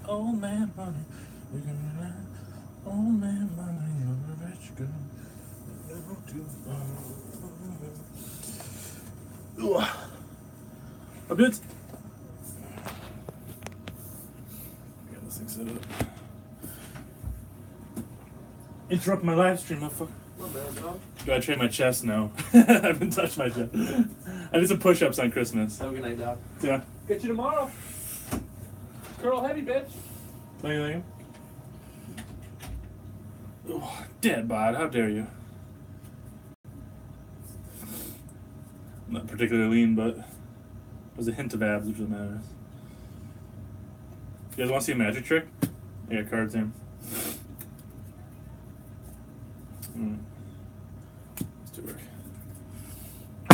Old man money, we can rely. Old man money, you're a rich girl. Never too far. A bit. Got this thing set up. Interrupt my live stream, motherfucker. Not bad, dog. Do I train my chest? No. I haven't touched my chest. I did some push-ups on Christmas. Have a good night, dog. Yeah. Get you tomorrow. Curl heavy, bitch. Thank you. Oh, dead bod, how dare you? Not particularly lean, but there's a hint of abs, which really matters. You guys want to see a magic trick? I got cards in. Let's do work.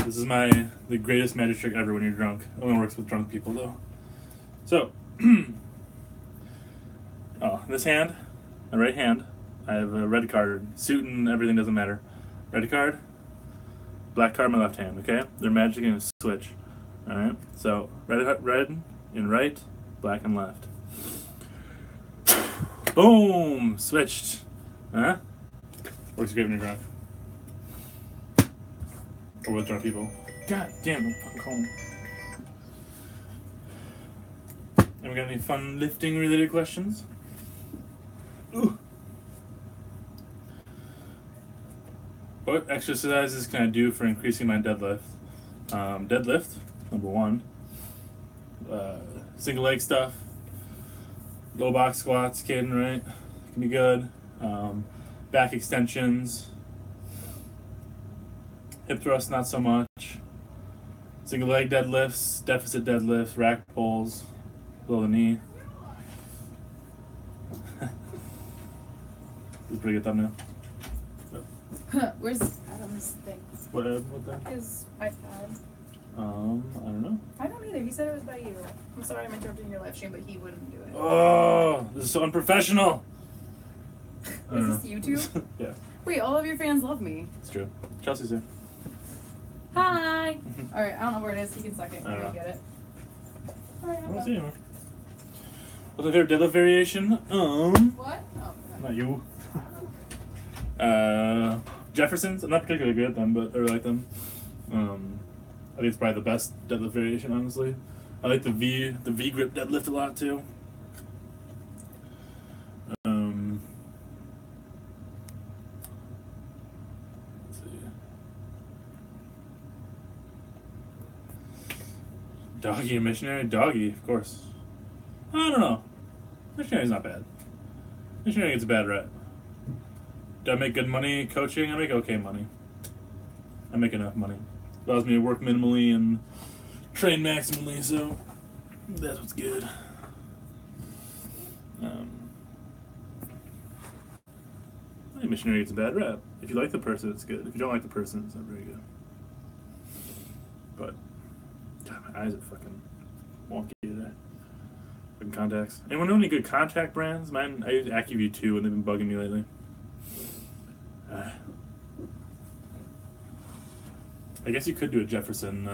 This is the greatest magic trick ever when you're drunk. It only works with drunk people, though. So, this hand, my right hand, I have a red card. Suit and everything doesn't matter. Red card, black card, my left hand, okay? They're magic and switch. Alright? So, red and right, black and left. Boom! Switched. Huh? Works great when you're drunk. Or with drunk people. God damn, I'm fucking cold. And we got any fun lifting related questions? Ooh. What exercises can I do for increasing my deadlift? Deadlift, number one. Single leg stuff. Low box squats, kidding, right? Can be good. Back extensions. Hip thrusts, not so much. Single leg deadlifts, deficit deadlifts, rack pulls, below the knee. This is a pretty good thumbnail. Where's Adam's thing? What that? His iPad. I don't know. I don't either. He said it was by you. I'm sorry I'm interrupting your live stream, but he wouldn't do it. Oh, this is so unprofessional. Is this YouTube? Yeah. Wait, all of your fans love me. It's true. Chelsea's here. Hi! Alright, I don't know where it is. You can suck it. I don't You know. get it. I don't see anymore. What's my favorite deadlift variation? What? Oh, okay. Not you. Jeffersons. I'm not particularly good at them, but I really like them. I think it's probably the best deadlift variation, honestly. I like the V grip deadlift a lot too. Let's see. Doggy and missionary? Doggy, of course. I don't know. Missionary's not bad. Missionary gets a bad rep. Do I make good money coaching? I make okay money. I make enough money. Allows me to work minimally and train maximally, so that's what's good. I think missionary gets a bad rep. If you like the person, it's good. If you don't like the person, it's not very good. But, God, my eyes are fucking wonky today. Fucking contacts. Anyone know any good contact brands? Mine, I use AccuView 2 and they've been bugging me lately. I guess you could do a Jefferson,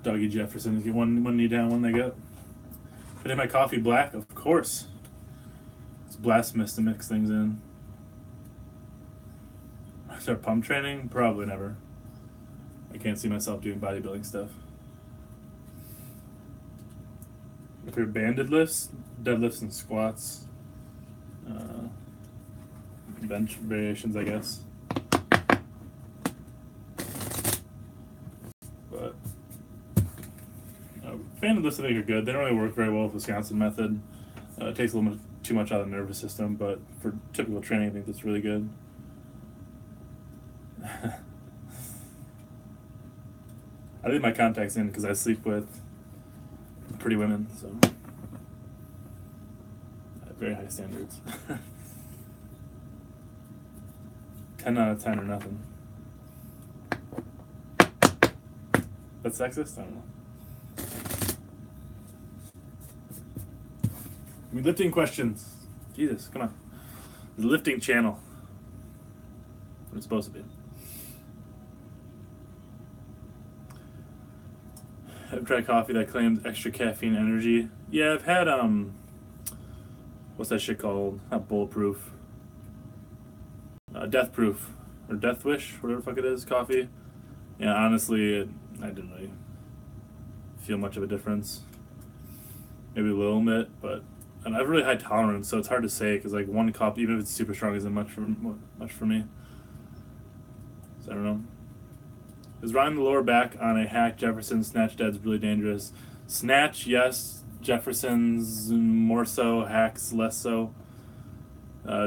Doggy Jefferson. Get one knee down, one leg up. Put in my coffee black, of course. It's blasphemous to mix things in. Start pump training? Probably never. I can't see myself doing bodybuilding stuff. If you're banded lifts, deadlifts and squats. Bench variations, I guess. But banded lifts I think are good. They don't really work very well with the Wisconsin method. It takes a little bit too much out of the nervous system, but for typical training I think that's really good. I leave my contacts in because I sleep with pretty women, so I have very high standards. 10 out of 10 or nothing. That's sexist? I don't know. I mean, lifting questions. Jesus, come on. The lifting channel. What it's supposed to be. I've tried coffee that claims extra caffeine energy. Yeah, I've had what's that shit called? Not bulletproof. Death proof or death wish, whatever the fuck it is, coffee. Yeah, honestly, I didn't really feel much of a difference. Maybe a little bit, but and I have really high tolerance, so it's hard to say because like one cup, even if it's super strong, isn't much for me. So I don't know. Is riding the lower back on a hack Jefferson snatch dead's really dangerous? Snatch, yes. Jefferson's more so. Hacks, less so.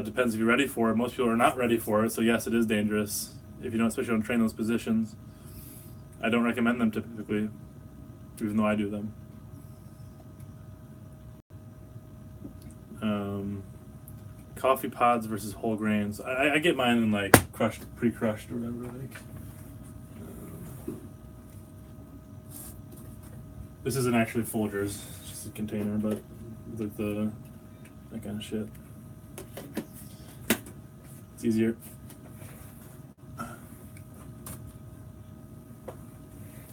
Depends if you're ready for it. Most people are not ready for it, so yes, it is dangerous. If you don't, especially don't train those positions. I don't recommend them typically, even though I do them. Coffee pods versus whole grains. I get mine in like crushed, pre-crushed or whatever. Like, this isn't actually Folgers, it's just a container, but like that kind of shit. It's easier. I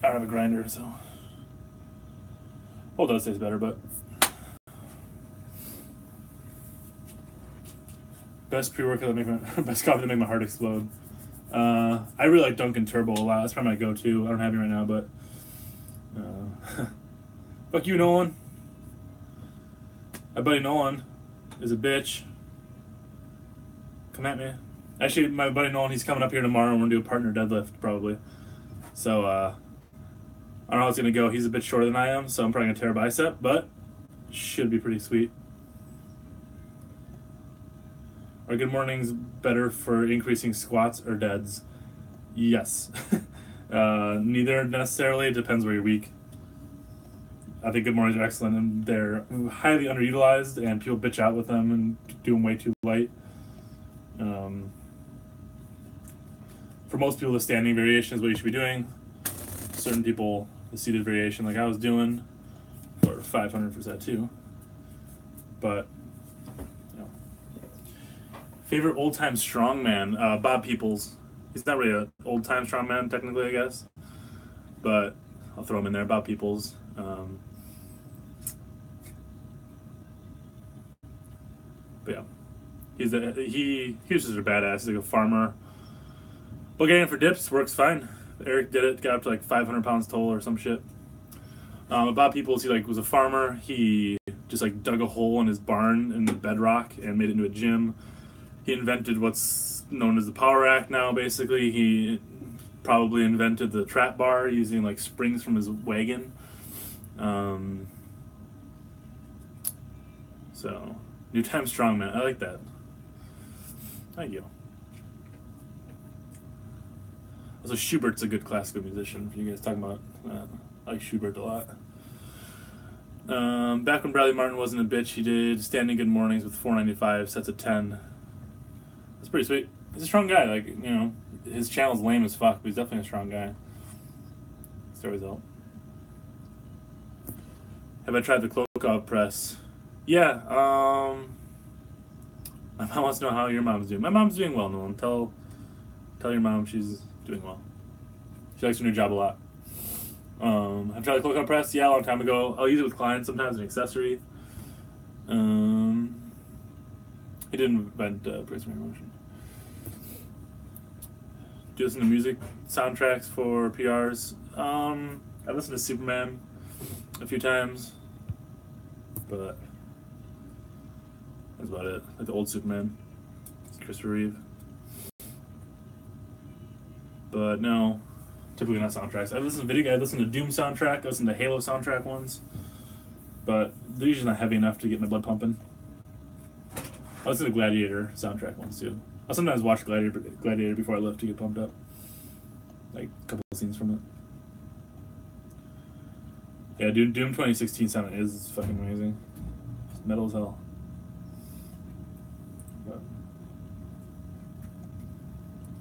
don't have a grinder, so whole does taste better, but best pre-workout that make my best coffee that make my heart explode. I really like Dunkin' Turbo a lot. That's probably my go-to. I don't have it right now, but fuck you, Nolan. My buddy Nolan is a bitch. Come at me. Actually, my buddy Nolan, he's coming up here tomorrow and we're gonna do a partner deadlift probably. So I don't know how it's gonna go. He's a bit shorter than I am, so I'm probably gonna tear a bicep, but should be pretty sweet. Are good mornings better for increasing squats or deads? Yes. Neither necessarily. It depends where you're weak. I think good mornings are excellent, and they're highly underutilized, and people bitch out with them and do them way too light. For most people, the standing variation is what you should be doing. Certain people, the seated variation, like I was doing, or 500 for that too. But favorite old-time strongman, Bob Peoples. He's not really an old-time strongman, technically, I guess. But I'll throw him in there, Bob Peoples. But yeah, he was just a badass. He's like a farmer. Bulgarian for dips works fine. Eric did it, got up to like 500 pounds total or some shit. Bob Peoples, he like was a farmer. He just like dug a hole in his barn in the bedrock and made it into a gym. He invented what's known as the power rack now, basically. He probably invented the trap bar using like springs from his wagon. So, new time strongman. I like that. Thank you. Also, Schubert's a good classical musician. If you guys talking about, I like Schubert a lot. Back when Bradley Martin wasn't a bitch, he did standing good mornings with 495 sets of 10. That's pretty sweet. He's a strong guy. Like, you know, his channel's lame as fuck, but he's definitely a strong guy. That's the result. Have I tried the Klokov press? Yeah. My mom wants to know how your mom's doing. My mom's doing well, Nolan. Tell your mom she's doing well. She likes her new job a lot. I've tried the Klokov press. Yeah, a long time ago. I'll use it with clients sometimes, an accessory. He didn't invent praise for emotion. Do you listen to music soundtracks for PRs? I listened to Superman a few times, but that's about it. Like the old Superman, it's Christopher Reeve. But no, typically not soundtracks. I listen to Doom soundtrack. I listen to Halo soundtrack ones, but they're usually not heavy enough to get my blood pumping. I listen to Gladiator soundtrack ones too. I'll sometimes watch Gladiator before I lift to get pumped up. Like a couple of scenes from it. Yeah, Doom 2016 sound is fucking amazing. It's metal as hell. But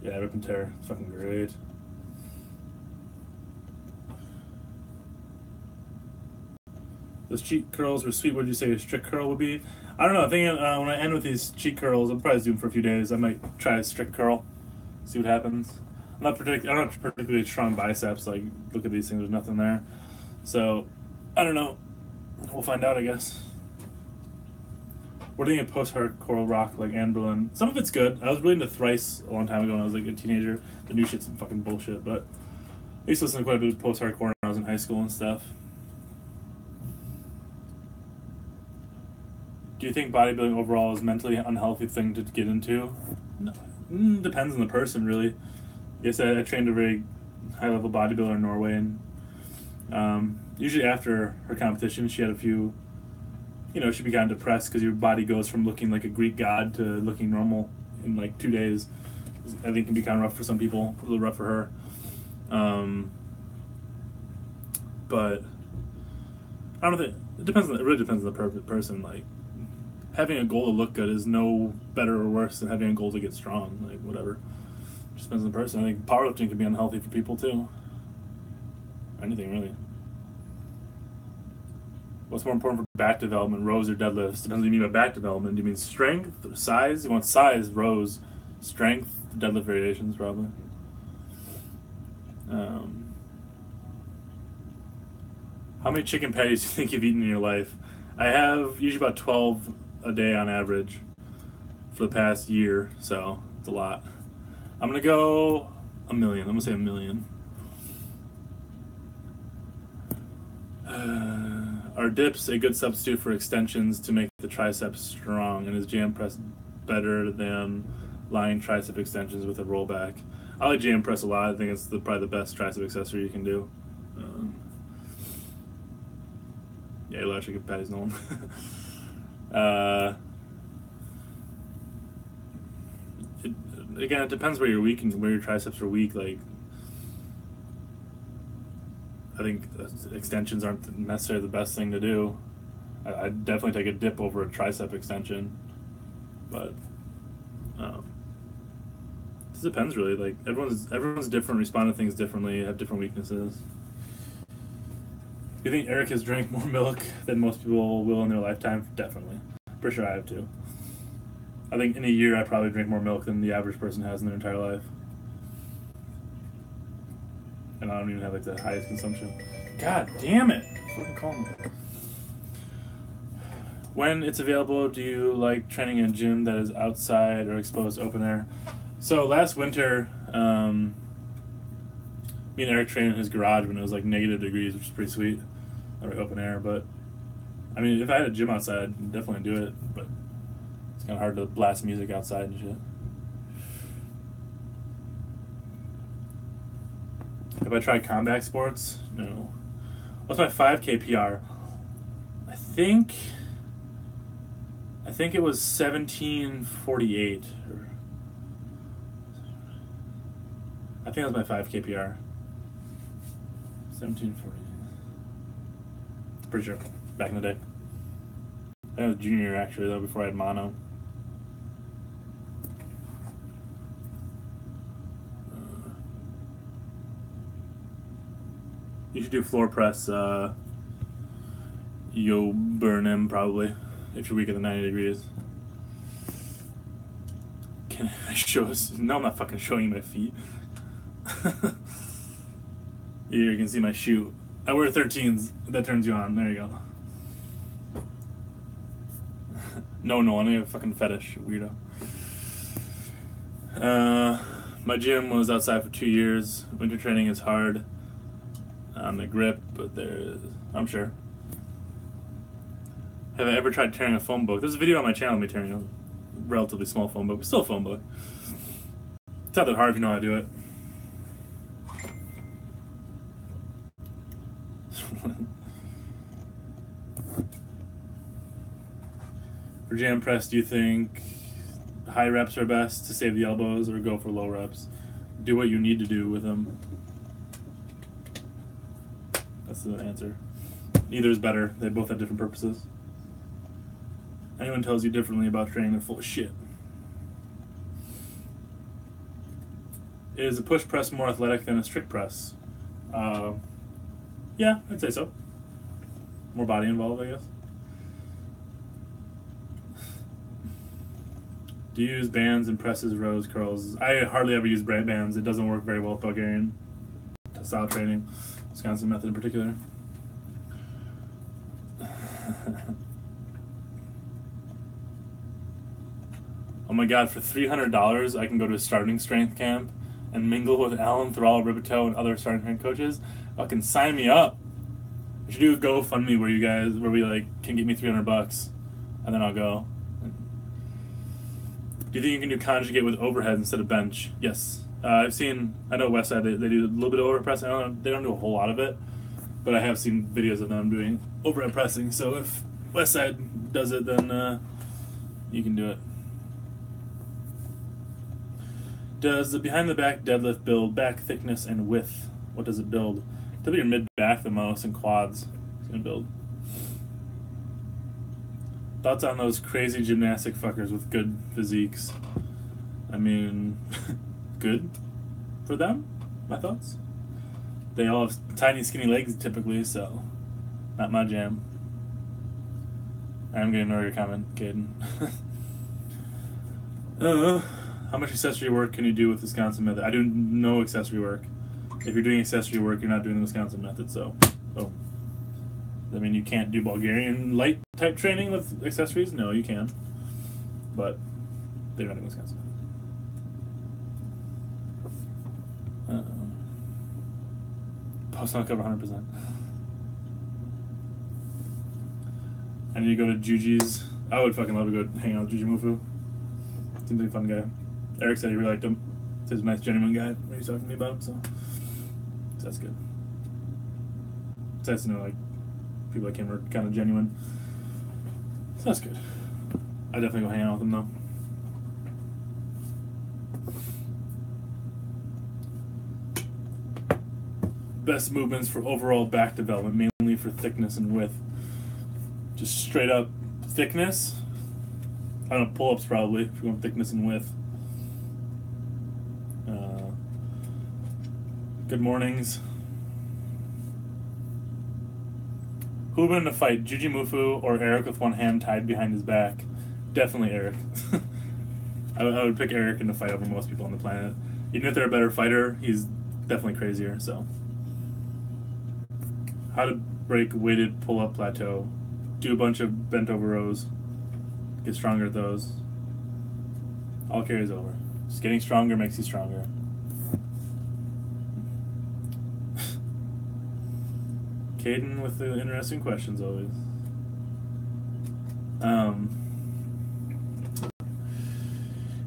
yeah, Rip and Tear. It's fucking great. Those cheek curls were sweet. What did you say a strict curl would be? I don't know. I think when I end with these cheek curls, I'll probably do them for a few days. I might try a strict curl, see what happens. I don't have particularly strong biceps. Like, look at these things. There's nothing there. So, I don't know. We'll find out, I guess. What do you think of post-hardcore rock like Anne Boleyn? Some of it's good. I was really into Thrice a long time ago when I was like a teenager. The new shit's some fucking bullshit, but I used to listen to quite a bit of post-hardcore when I was in high school and stuff. Do you think bodybuilding overall is a mentally unhealthy thing to get into? No. Depends on the person, really. Yes, I trained a very high-level bodybuilder in Norway, and usually after her competition, she had a few, she'd be kind of depressed because your body goes from looking like a Greek god to looking normal in like 2 days. I think it can be kind of rough for some people, a little rough for her. But I don't think it depends. It really depends on the person. Like, having a goal to look good is no better or worse than having a goal to get strong. Like, whatever. Just depends on the person. I think powerlifting can be unhealthy for people too. Anything really. What's more important for back development, rows or deadlifts? Depends what you mean by back development. Do you mean strength or size? You want size, rows, strength, deadlift variations probably. How many chicken patties do you think you've eaten in your life? I have usually about 12 a day on average for the past year, so it's a lot. I'm gonna go 1 million. I'm gonna say 1 million. Are dips a good substitute for extensions to make the triceps strong? And is jam press better than lying tricep extensions with a rollback? I like jam press a lot. I think it's probably the best tricep accessory you can do. Yeah, you'll actually get patties known. Again, it depends where you're weak and where your triceps are weak. Like, I think extensions aren't necessarily the best thing to do. I'd definitely take a dip over a tricep extension, but it depends really. Like, everyone's different, respond to things differently, have different weaknesses. Do you think Eric has drank more milk than most people will in their lifetime? Definitely. For sure I have too. I think in a year I probably drink more milk than the average person has in their entire life. And I don't even have like the highest consumption. God damn it! Fucking call me. When it's available, do you like training in a gym that is outside or exposed to open air? So last winter, me and Eric trained in his garage when it was like negative degrees, which is pretty sweet. Not really open air, but I mean, if I had a gym outside, I'd definitely do it. But it's kind of hard to blast music outside and shit. Have I tried combat sports? No. What's my 5K PR? I think it was 17:48. I think that was my 5K PR. 17:40. Pretty sure. Back in the day. That was junior year actually, though, before I had mono. You should do floor press. You'll burn him probably if you're weak at the 90 degrees. Can I show us? No, I'm not fucking showing you my feet. Here you can see my shoe. I wear 13s. That turns you on. There you go. No, I need a fucking fetish, weirdo. My gym was outside for 2 years. Winter training is hard on the grip, but I'm sure. Have I ever tried tearing a phone book? There's a video on my channel of me tearing a relatively small phone book, but still a phone book. It's not that hard if you know how to do it. For jam press, do you think high reps are best to save the elbows or go for low reps? Do what you need to do with them. That's the answer. Neither is better. They both have different purposes. Anyone tells you differently about training, they're full of shit. Is a push press more athletic than a strict press? Yeah, I'd say so. More body involved, I guess. Do you use bands and presses, rows, curls? I hardly ever use bands. It doesn't work very well with Bulgarian style training. Wisconsin method in particular. Oh my god, for $300, I can go to a starting strength camp and mingle with Alan Thrall, Ribito, and other starting strength coaches. Fucking sign me up. We should do a GoFundMe where we like can get me $300, and then I'll go. Do you think you can do conjugate with overhead instead of bench? Yes. I know Westside, they do a little bit of overhead pressing. They don't do a whole lot of it, but I have seen videos of them doing overhead pressing. So if Westside does it, then you can do it. Does the behind the back deadlift build back thickness and width? What does it build? Typically your mid back the most and quads it's gonna build. Thoughts on those crazy gymnastic fuckers with good physiques? I mean, good for them. My thoughts. They all have tiny, skinny legs typically, so not my jam. I'm gonna ignore your comment, Caden. How much accessory work can you do with Wisconsin method? I do no accessory work. If you're doing accessory work, you're not doing the Wisconsin method, so. I mean, you can't do Bulgarian light type training with accessories? No, you can. But they're not in Wisconsin. Post on cover 100%. I need to go to Juji's. I would fucking love to go hang out with Juji Mufu. Seems like a fun guy. Eric said he really liked him. He's a nice, genuine guy what he's talking to me about, so that's good. It's nice to know, like, people like him are kind of genuine. So that's good. I definitely go hang out with him, though. Best movements for overall back development, mainly for thickness and width. Just straight up thickness. I don't know, pull-ups probably, if you want thickness and width. Good mornings. Who would win in a fight, Juji Mufu or Eric with one hand tied behind his back? Definitely Eric. I would pick Eric in a fight over most people on the planet. Even if they're a better fighter, he's definitely crazier, so. How to break weighted pull-up plateau. Do a bunch of bent over rows. Get stronger at those. All carries over. Just getting stronger makes you stronger. Caden with the interesting questions always.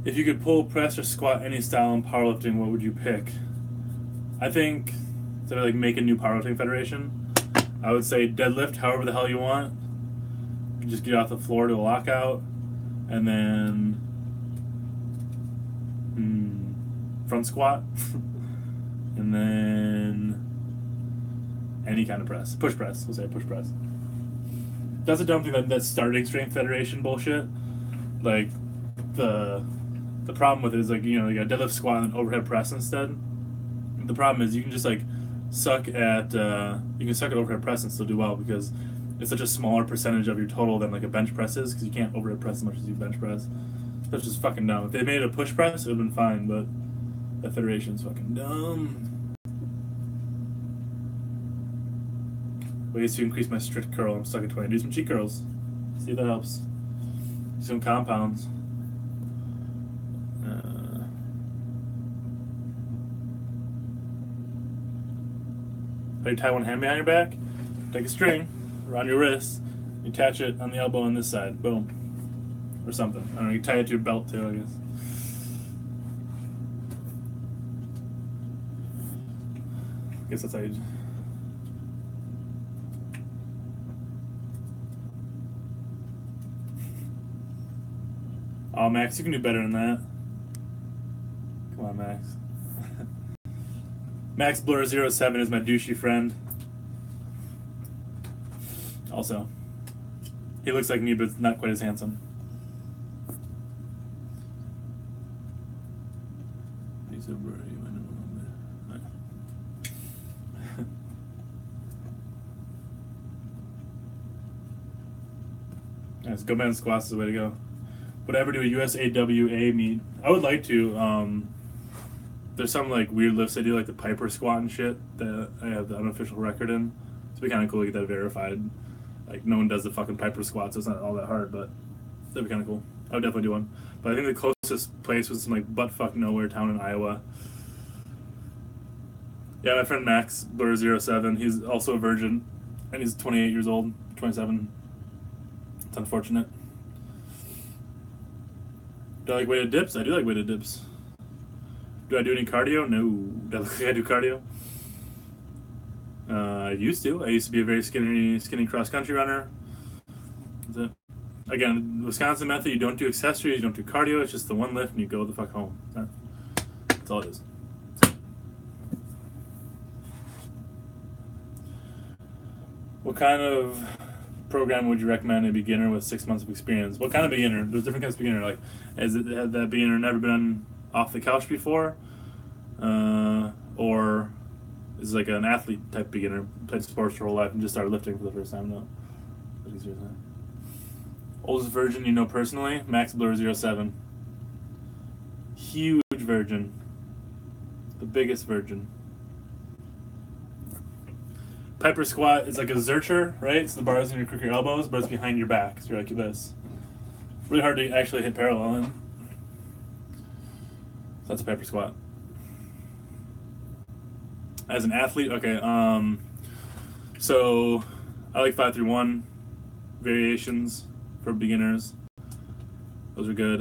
If you could pull, press, or squat any style in powerlifting, what would you pick? I think, instead of like make a new powerlifting federation, I would say deadlift however the hell you want. You just get off the floor to a lockout, and then front squat, and then any kind of press. Push press. We'll say push press. That's a dumb thing, that starting strength federation bullshit. Like, the problem with it is, like, you know, you got deadlift, squat, and overhead press instead. The problem is you can just, like, suck at overhead press and still do well because it's such a smaller percentage of your total than, like, a bench press is because you can't overhead press as much as you bench press. That's just fucking dumb. If they made it a push press, it would have been fine, but that federation's fucking dumb. Ways to increase my strict curl. I'm stuck at 20. Do some cheek curls. See if that helps. Do some compounds. How do you tie one hand behind your back? Take a string around your wrist. You attach it on the elbow on this side. Boom. Or something. I don't know. You tie it to your belt too, I guess. I guess that's how you. Oh, Max, you can do better than that. Come on, Max. Max Blur 07 is my douchey friend. Also, he looks like me, but not quite as handsome. He's a bird. Nice. Go band squats is the way to go. Would I ever do a USAWA meet? I would like to. There's some like weird lifts I do, like the Piper squat and shit, that I have the unofficial record in. It'd be kind of cool to get that verified. Like, no one does the fucking Piper squat, so it's not all that hard, but that'd be kind of cool. I would definitely do one. But I think the closest place was some like buttfuck nowhere town in Iowa. Yeah, my friend Max Blur07, he's also a virgin, and he's 28 years old, 27. It's unfortunate. Do I like weighted dips? I do like weighted dips. Do I do any cardio? No. Do I look like I do cardio? I used to. I used to be a very skinny cross-country runner. That's it. Again, Wisconsin method, you don't do accessories, you don't do cardio, it's just the one lift and you go the fuck home. That's all it is. What kind of program would you recommend a beginner with 6 months of experience? What kind of beginner? There's different kinds of beginner. Like, has that beginner never been off the couch before? Or is it like an athlete type beginner, played sports your whole life and just started lifting for the first time? No. What is your time? Oldest virgin you know personally? Max Blur07. Huge virgin. The biggest virgin. Piper squat is like a zercher, right? So the bar is in your elbows, but it's behind your back. So you're like this. Really hard to actually hit parallel in. So that's a Piper squat. As an athlete, okay. So I like 5-3-1 variations for beginners. Those are good.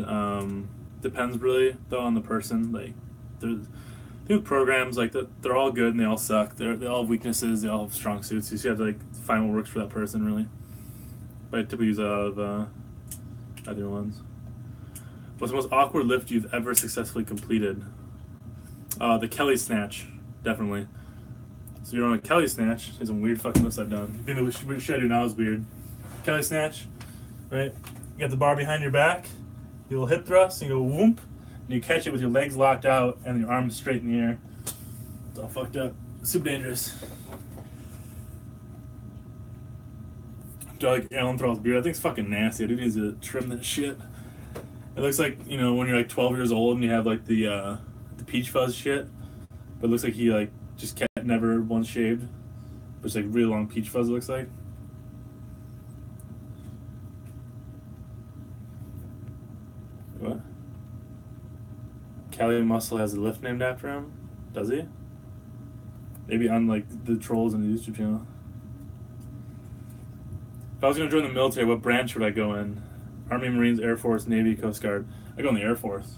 Depends really though on the person. Like the programs like that, they're all good and they all suck. They all have weaknesses. They all have strong suits. So you have to like find what works for that person really. But I typically use a lot of other ones. What's the most awkward lift you've ever successfully completed? The Kelly snatch, definitely. So you're on a Kelly snatch. There's some weird fucking lifts I've done. The thing that should I do now is weird. Kelly snatch, right? You got the bar behind your back, you little hip thrust, and you go whoomp, and you catch it with your legs locked out and your arms straight in the air. It's all fucked up. Super dangerous. Do I like Alan Thrall's beard? I think it's fucking nasty. Dude needs to trim that shit. It looks like, you know, when you're like 12 years old and you have like the peach fuzz shit, but it looks like he like just never once shaved. But it's like really long peach fuzz it looks like. What? Cali Muscle has a lift named after him? Does he? Maybe on like the trolls on the YouTube channel. If I was going to join the military, what branch would I go in? Army, Marines, Air Force, Navy, Coast Guard. I go in the Air Force.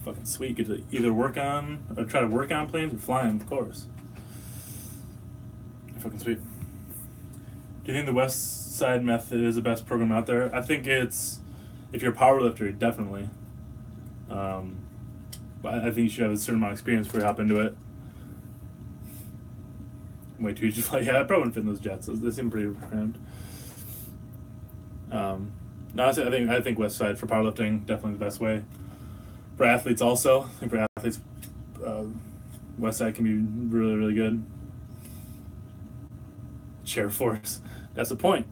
Fucking sweet. Get to either work on, or try to work on planes or fly them, of course. Fucking sweet. Do you think the West Side method is the best program out there? I think it's, if you're a powerlifter, definitely. But I think you should have a certain amount of experience before you hop into it. Way too easy to fly. Yeah, I probably wouldn't fit in those jets. They seem pretty cramped. No, I think West Side for powerlifting, definitely the best way. For athletes also, I think for athletes, West Side can be really, really good. Share force. That's the point.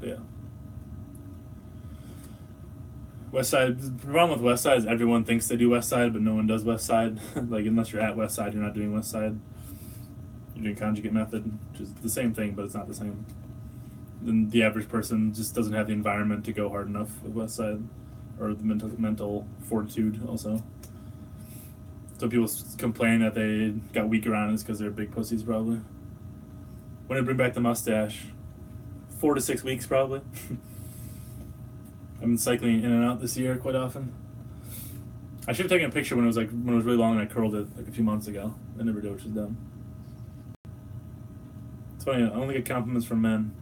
Yeah. West Side, the problem with West Side is everyone thinks they do West Side, but no one does West Side. Like, unless you're at West Side, you're not doing West Side. You're doing conjugate method, which is the same thing, but it's not the same. Then the average person just doesn't have the environment to go hard enough with West Side, or the mental fortitude also. So people complain that they got weaker on it because they're big pussies, probably. When did I bring back the mustache? 4 to 6 weeks, probably. I've been cycling in and out this year quite often. I should have taken a picture when it was really long and I curled it like a few months ago. I never did, which is dumb. It's funny, I only get compliments from men.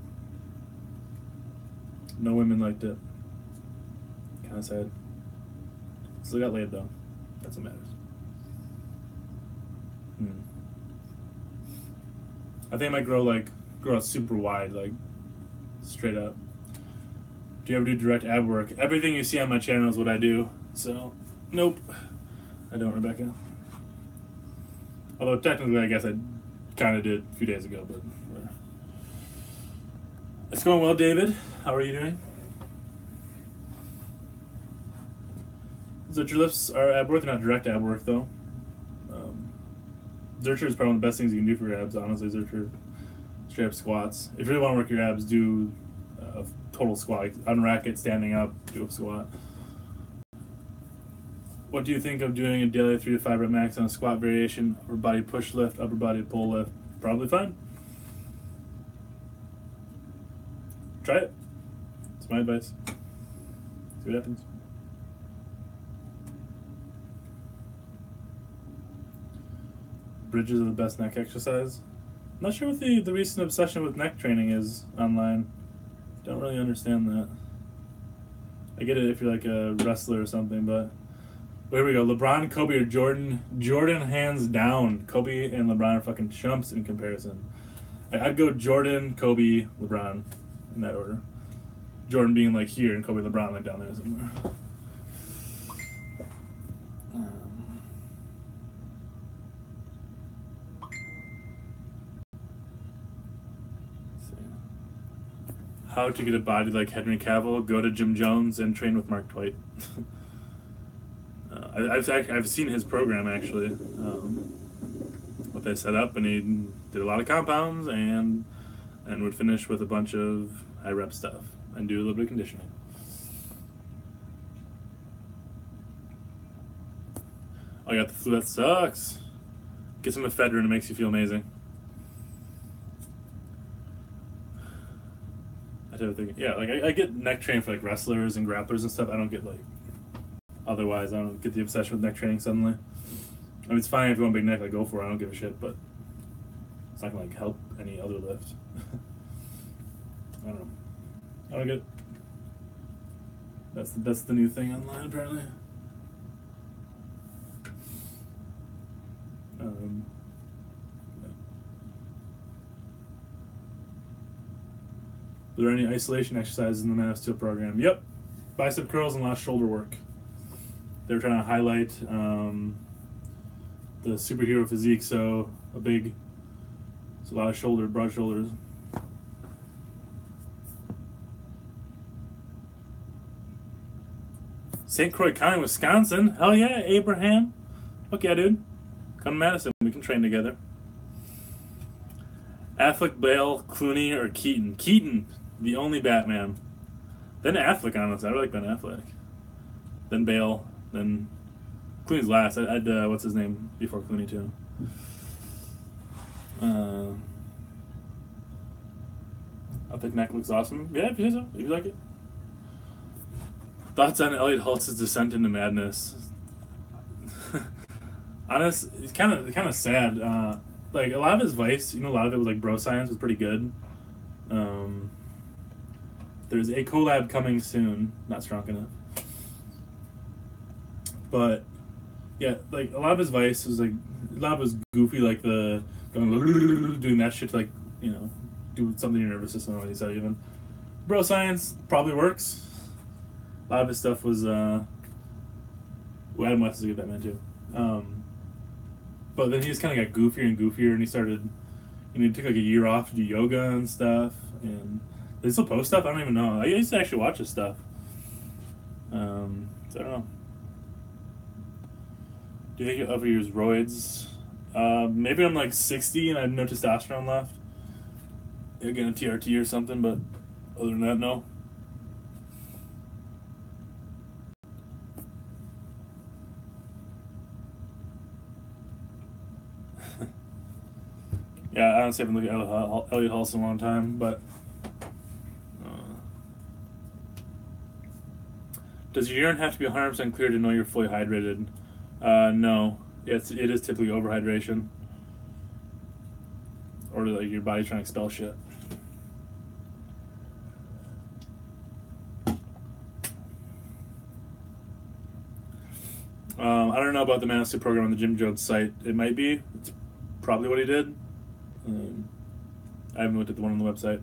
No women liked it. Kind of sad. Still got laid though. That's what matters. I think I might grow out super wide, like straight up. Do you ever do direct ab work? Everything you see on my channel is what I do. So, nope. I don't, Rebecca. Although technically, I guess I kind of did a few days ago, but whatever. It's going well, David. How are you doing? Zercher lifts are ab work, they're not direct ab work though. Zercher is probably one of the best things you can do for your abs, honestly. Zercher straight up squats. If you really want to work your abs, do a total squat. Like unrack it, standing up, do a squat. What do you think of doing a daily 3 to 5 rep max on a squat variation? Upper body push lift, upper body pull lift. Probably fine. Try it. It's my advice. See what happens. Bridges are the best neck exercise. I'm not sure what the recent obsession with neck training is online. Don't really understand that. I get it if you're like a wrestler or something, but here we go. LeBron, Kobe, or Jordan? Jordan, hands down. Kobe and LeBron are fucking chumps in comparison. I'd go Jordan, Kobe, LeBron in that order. Jordan being like here and Kobe, LeBron like down there somewhere. How to get a body like Henry Cavill? Go to Jim Jones and train with Mark Twight. I've seen his program actually. What they set up, and he did a lot of compounds and would finish with a bunch of high rep stuff and do a little bit of conditioning. Oh, I got the flu. That sucks. Get some ephedrine. It makes you feel amazing. Yeah, like I get neck training for like wrestlers and grapplers and stuff. I don't get like otherwise. I don't get the obsession with neck training suddenly. I mean, it's fine if you want a big neck, like go for it. I don't give a shit, but it's not gonna like help any other lift. I don't know. I don't get it. That's the new thing online apparently. Are there any isolation exercises in the Man of Steel program? Yep. Bicep curls and a lot of shoulder work. They're trying to highlight the superhero physique, so it's a lot of broad shoulders. St. Croix County, Wisconsin. Hell yeah, Abraham. Fuck yeah, dude. Come to Madison. We can train together. Affleck, Bale, Clooney, or Keaton? Keaton, the only Batman. Then Affleck, honestly. I really like Ben Affleck. Then Bale. Then Clooney's last. I'd what's his name before Clooney, too? I think Mac looks awesome. Yeah, if you say so. If you like it. Thoughts on Elliot Holtz's descent into madness? Honest, it's kind of sad. Like a lot of his advice, a lot of it was like bro science was pretty good. There's a collab coming soon, not strong enough. But yeah, like a lot of his advice was like a lot of it was goofy, like the doing that shit to like do something in your nervous system. Like he said, even bro science probably works. A lot of his stuff was Adam West is a good Batman too. But then he just kind of got goofier and goofier, and he started, he took like a year off to do yoga and stuff, and they still post stuff? I don't even know. I used to actually watch his stuff. So I don't know. Do you think you'll ever use roids? Maybe I'm like 60 and I have no testosterone left. Again, a TRT or something, but other than that, no. Yeah, I honestly haven't looked at Elliot Hulse in a long time, but does your urine have to be 100% clear to know you're fully hydrated? No. It is typically overhydration. Or like your body's trying to expel shit. I don't know about the Man of Steel program on the Jim Jones site. It might be. It's probably what he did. I haven't looked at the one on the website.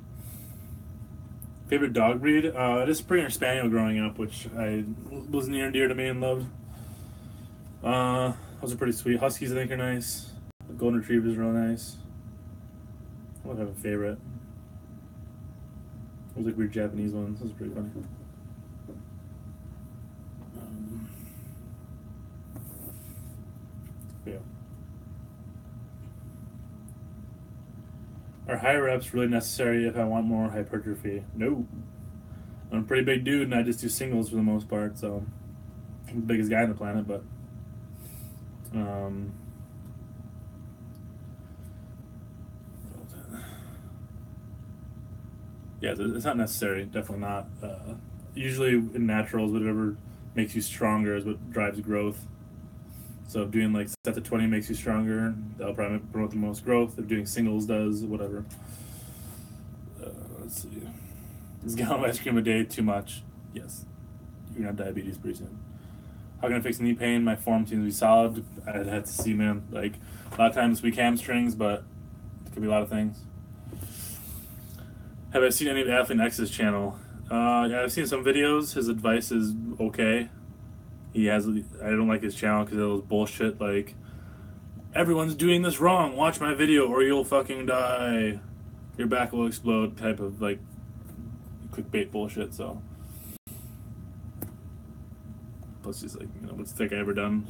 Favorite dog breed? It is Springer Spaniel growing up, which was near and dear to me and loved. Those are pretty sweet. Huskies, I think, are nice. The Golden Retrievers are real nice. I don't have a favorite. Those like weird Japanese ones. Those are pretty funny. Yeah. Are higher reps really necessary if I want more hypertrophy? No. I'm a pretty big dude and I just do singles for the most part, so I'm the biggest guy on the planet, but yeah, it's not necessary. Definitely not. Usually in naturals, whatever makes you stronger is what drives growth. So if doing like sets of 20 makes you stronger, that'll probably promote the most growth. If doing singles does, whatever. Let's see. Is a gallon of ice cream a day too much? Yes. You're gonna have diabetes pretty soon. How can I fix knee pain? My form seems to be solid. I'd have to see, man. Like, a lot of times weak hamstrings, but it could be a lot of things. Have I seen any of Athlete X's channel? Yeah, I've seen some videos. His advice is okay. I don't like his channel because of those bullshit, like, everyone's doing this wrong. Watch my video or you'll fucking die. Your back will explode type of, like, clickbait bullshit, so. Plus, just like, you know, what's the thick I ever done?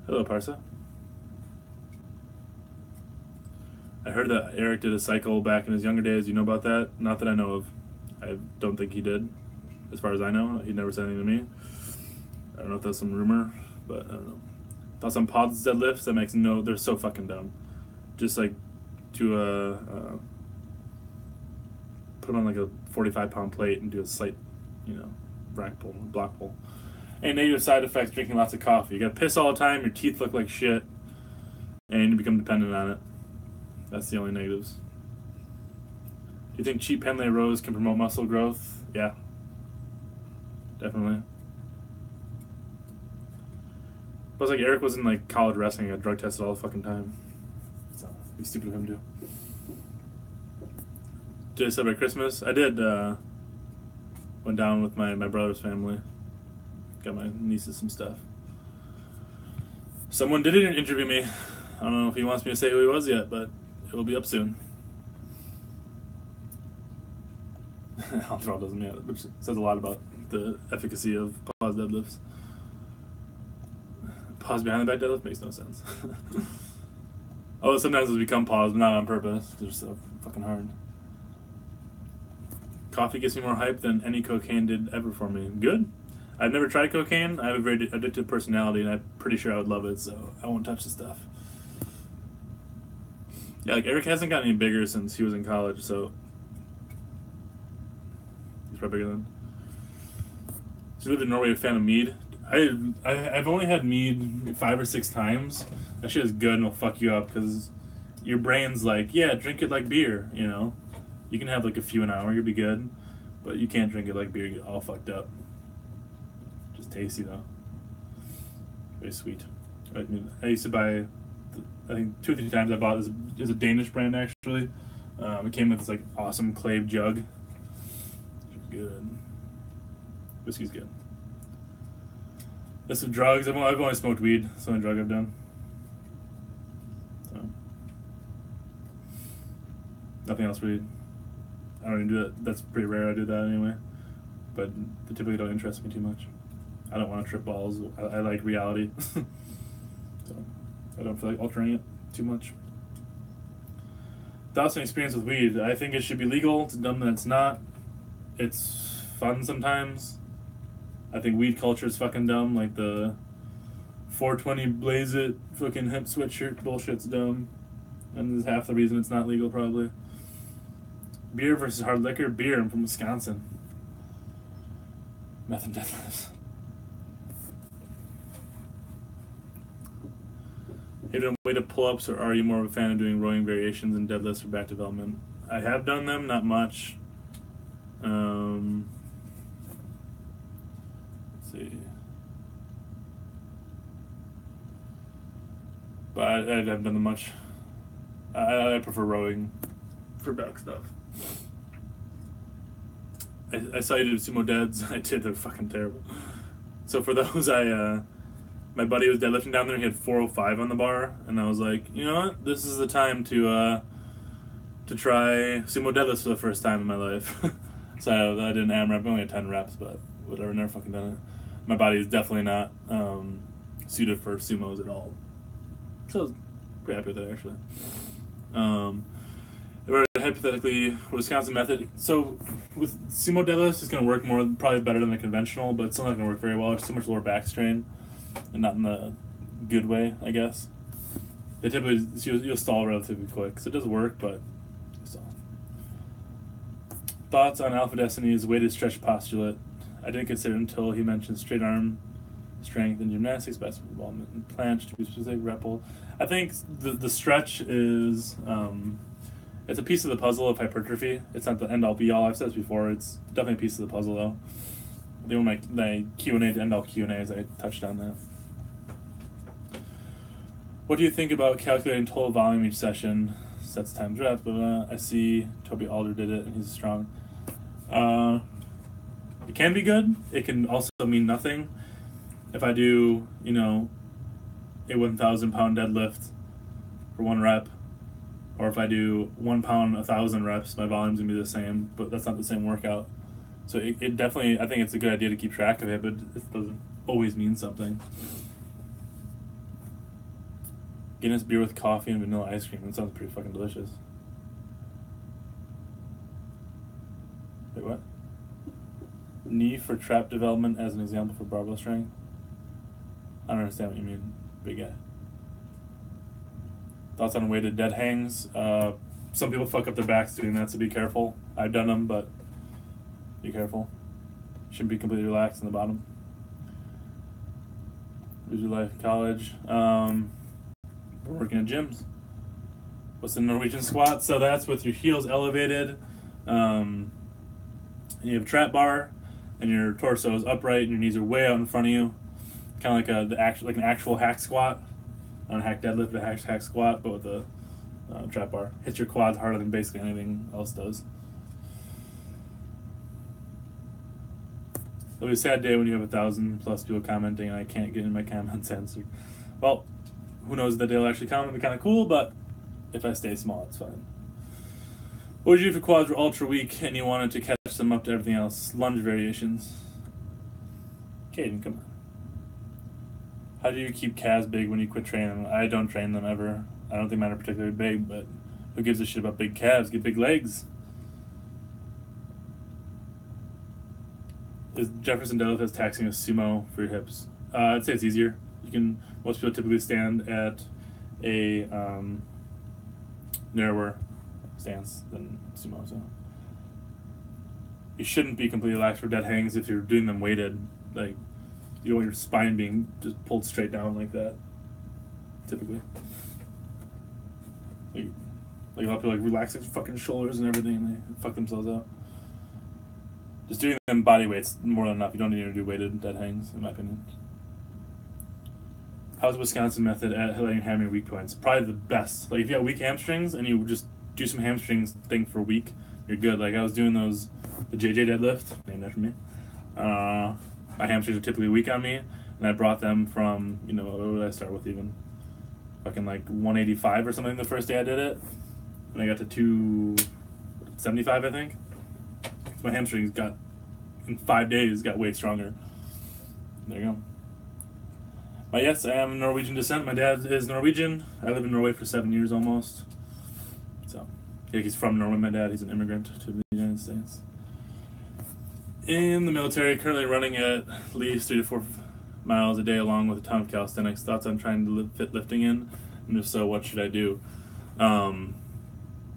Hello, Parsa. I heard that Eric did a cycle back in his younger days. You know about that? Not that I know of. I don't think he did. As far as I know, he never said anything to me. I don't know if that's some rumor, but I don't know. Thoughts on pods deadlifts? That makes no. They're so fucking dumb. Just like to put on like a 45-pound plate and do a slight, you know, rack pull, block pull. And negative side effects: drinking lots of coffee. You gotta piss all the time. Your teeth look like shit, and you become dependent on it. That's the only negatives. Do you think cheap Penlay rows can promote muscle growth? Yeah. Definitely. Plus, like, Eric was in, like, college wrestling. He got drug tested all the fucking time. So, it'd be stupid of him, too. Did I celebrate Christmas? I did. Went down with my brother's family. Got my nieces some stuff. Someone did interview me. I don't know if he wants me to say who he was yet, but it will be up soon. Altrol doesn't mean it, which says a lot about the efficacy of pause deadlifts. Pause behind the back deadlift makes no sense. Oh, sometimes those become pause, but not on purpose. They're so fucking hard. Coffee gets me more hype than any cocaine did ever for me. Good. I've never tried cocaine. I have a very addictive personality, and I'm pretty sure I would love it, so I won't touch the stuff. Yeah, like, Eric hasn't gotten any bigger since he was in college, so he's probably bigger than. So you lived in Norway, a fan of mead? I've only had mead 5 or 6 times. That shit is good and will fuck you up because your brain's like, yeah, drink it like beer, you know? You can have like a few an hour, you'll be good, but you can't drink it like beer, you get all fucked up. Just tasty though. Very sweet. I used to buy, I think 2 or 3 times I bought this. It's a Danish brand actually. It came with this like awesome clave jug. Good. Whiskey's good. List of drugs. I've only smoked weed. That's the only drug I've done. So nothing else really. I don't even do that. That's pretty rare. I do that anyway. But they typically don't interest me too much. I don't want to trip balls. I like reality. So I don't feel like altering it too much. Thoughts and experience with weed. I think it should be legal. It's dumb that it's not. It's fun sometimes. I think weed culture is fucking dumb. Like the 420 blaze it fucking hemp sweatshirt bullshit's dumb. And there's half the reason it's not legal probably. Beer versus hard liquor. Beer. I'm from Wisconsin. Meth and deadlifts. Are you doing weighted pull-ups, or are you more of a fan of doing rowing variations and deadlifts for back development? I have done them, not much. Let's see. But I haven't done them much. I prefer rowing for back stuff. I saw you do sumo deads. I did. They're fucking terrible. So for those, my buddy was deadlifting down there. He had 405 on the bar, and I was like, you know what? This is the time to try sumo deadlifts for the first time in my life. So I didn't AMRAP. I only had 10 reps, but whatever. Never fucking done it. My body is definitely not suited for sumos at all. So I was pretty happy with it, actually. Or hypothetically, Wisconsin method. So with sumo deadlifts, it's going to work more, probably better than the conventional, but it's still not going to work very well. There's too much lower back strain, and not in the good way, I guess. They typically you'll stall relatively quick, so it does work, but stall. Thoughts on Alpha Destiny's weighted stretch postulate? I didn't consider it until he mentioned straight arm strength in gymnastics, basketball involvement, and planche to be specific, rep pull. I think the stretch is it's a piece of the puzzle of hypertrophy. It's not the end all be all. I've said this before. It's definitely a piece of the puzzle though. I think my Q&A to end all Q&As, I touched on that. What do you think about calculating total volume each session? Sets times reps, but I see Toby Alder did it and he's strong. It can be good. It can also mean nothing. If I do, a 1,000 pound deadlift for 1 rep, or if I do 1 pound 1,000 reps, my volume's gonna be the same, but that's not the same workout. So it definitely, I think it's a good idea to keep track of it, but it doesn't always mean something. Guinness beer with coffee and vanilla ice cream. That sounds pretty fucking delicious. Wait, what? Knee for trap development as an example for barbell strength? I don't understand what you mean, big guy. Thoughts on weighted dead hangs? Some people fuck up their backs doing that, so be careful. I've done them, but be careful. Shouldn't be completely relaxed in the bottom. Lose your life in college. We're working at gyms. What's the Norwegian squat? So that's with your heels elevated. And you have a trap bar, and your torso is upright, and your knees are way out in front of you. Kind of like an actual hack squat. Not a hack deadlift, but a hack squat, but with a trap bar. Hits your quads harder than basically anything else does. It'll be a sad day when you have 1,000+ people commenting and I can't get in my comments answered. Well, who knows that they'll actually comment. It'll be kind of cool, but if I stay small, it's fine. What would you do if your quads were ultra weak and you wanted to catch them up to everything else? Lunge variations. Caden, come on. How do you keep calves big when you quit training them? I don't train them ever. I don't think mine are particularly big, but who gives a shit about big calves? Get big legs. Is Jefferson deadlift as taxing as sumo for your hips? I'd say it's easier. Most people typically stand at a narrower stance than sumo. So you shouldn't be completely lax for dead hangs if you're doing them weighted. Like, you don't want your spine being just pulled straight down like that. Typically, like a lot of people relax their fucking shoulders and everything, and they fuck themselves up. Just doing them body weights more than enough. You don't need to do weighted dead hangs, in my opinion. How's the Wisconsin method at letting hammy weak points? Probably the best. Like, if you have weak hamstrings and you just do some hamstrings thing for a week, you're good. Like, I was doing the JJ deadlift, named after me. My hamstrings are typically weak on me, and I brought them from, what did I start with even? Fucking like 185 or something the first day I did it. And I got to 275, I think. My hamstrings in 5 days, got way stronger. There you go. But yes, I am Norwegian descent. My dad is Norwegian. I lived in Norway for 7 years almost. So, yeah, he's from Norway, my dad. He's an immigrant to the United States. In the military, currently running at least 3 to 4 miles a day along with a ton of calisthenics. Thoughts on trying to fit lifting in? And if so, what should I do?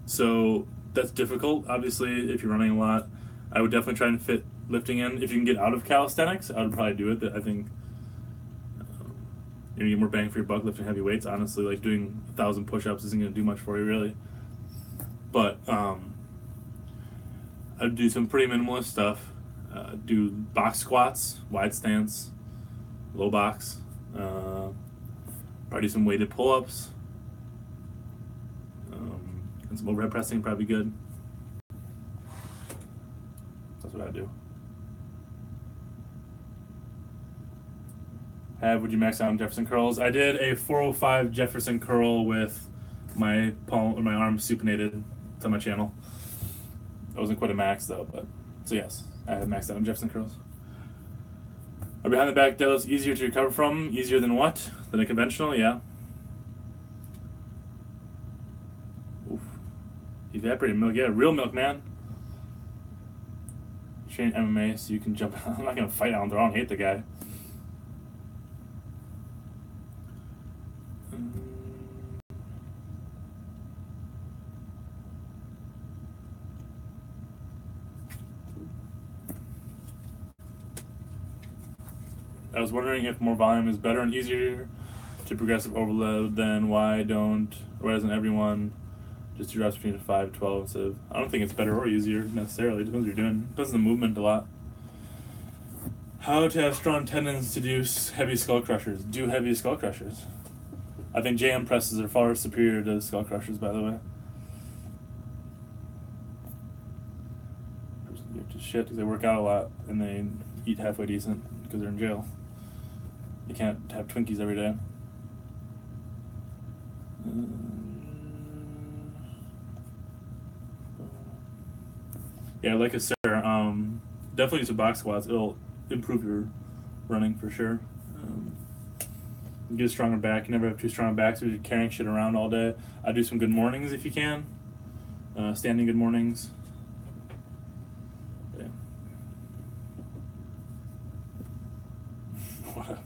So that's difficult, obviously, if you're running a lot. I would definitely try and fit lifting in. If you can get out of calisthenics, I would probably do it. I think you get more bang for your buck lifting heavy weights. Honestly, like doing 1,000 push-ups isn't going to do much for you, really. But I'd do some pretty minimalist stuff. Do box squats, wide stance, low box. Probably do some weighted pull-ups. And some overhead pressing, probably good. That's what I do. Would you max out on Jefferson curls? I did a 405 Jefferson curl with my palm or my arm supinated. It's on my channel. It wasn't quite a max though, but so yes, I have maxed out on Jefferson curls. Are behind the back deadlifts easier to recover from? Easier than what? Than a conventional? Yeah. Evaporated milk, yeah, real milk, man. Train MMA so you can jump. I'm not gonna fight Alan. I don't hate the guy. I was wondering if more volume is better and easier to progressive overload, then why doesn't everyone just do reps between 5 to 12 instead of, I don't think it's better or easier necessarily. It depends what you're doing. It depends on the movement a lot. How to have strong tendons to do heavy skull crushers. Do heavy skull crushers. I think JM presses are far superior to skull crushers, by the way. Shit, because they work out a lot and they eat halfway decent because they're in jail. You can't have Twinkies every day. Yeah, like I said, definitely do some box squats. It'll improve your running for sure. You get a stronger back. You never have too strong backs if you're carrying shit around all day. I do some good mornings if you can. Standing good mornings. Yeah. What?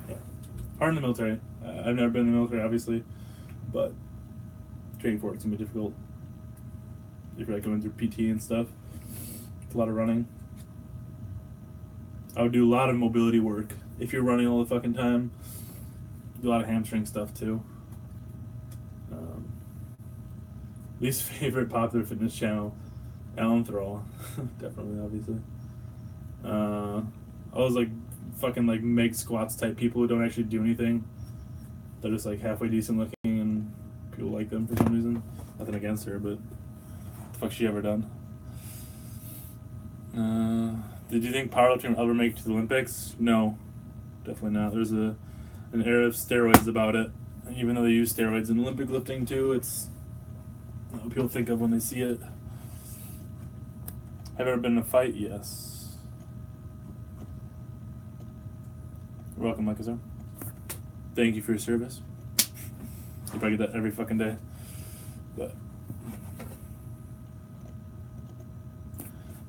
Yeah. Hard in the military. I've never been in the military, obviously, but training for it's gonna be difficult. If you're like going through PT and stuff, it's a lot of running. I would do a lot of mobility work if you're running all the fucking time. Do a lot of hamstring stuff too. Least favorite popular fitness channel, Alan Thrall, definitely, obviously. All those like fucking like Meg squats type people who don't actually do anything. They're just like halfway decent looking and people like them for some reason. Nothing against her, but what the fuck's she ever done? Did you think powerlifting will ever make it to the Olympics? No, definitely not. There's an era of steroids about it. Even though they use steroids in Olympic lifting too, it's what people think of when they see it. Have you ever been in a fight? Yes. You're welcome, Micah. Thank you for your service. You probably get that every fucking day. But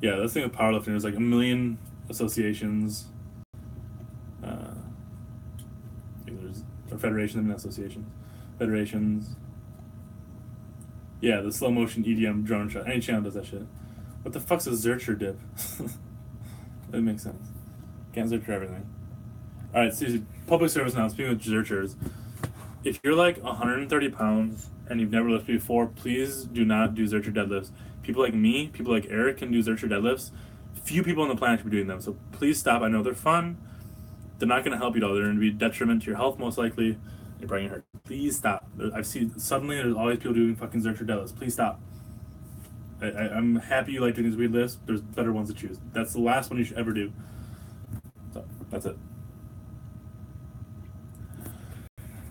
yeah, that's the thing with powerlifting. There's like a million associations. Or federations, I mean associations. Federations. Yeah, the slow motion EDM drone shot. Any channel does that shit. What the fuck's a Zercher dip? That makes sense. Can't Zercher everything. Alright, seriously, public service now, speaking of Zerchers. If you're like 130 pounds and you've never lifted before, please do not do Zercher deadlifts. People like me, people like Eric can do Zercher deadlifts. Few people on the planet should be doing them, so please stop. I know they're fun. They're not going to help you at all. They're going to be a detriment to your health, most likely. You're probably going to hurt. Please stop. I've seen, suddenly there's always people doing fucking Zercher deadlifts. Please stop. I'm happy you like doing these weird lifts. There's better ones to choose. That's the last one you should ever do. So, that's it.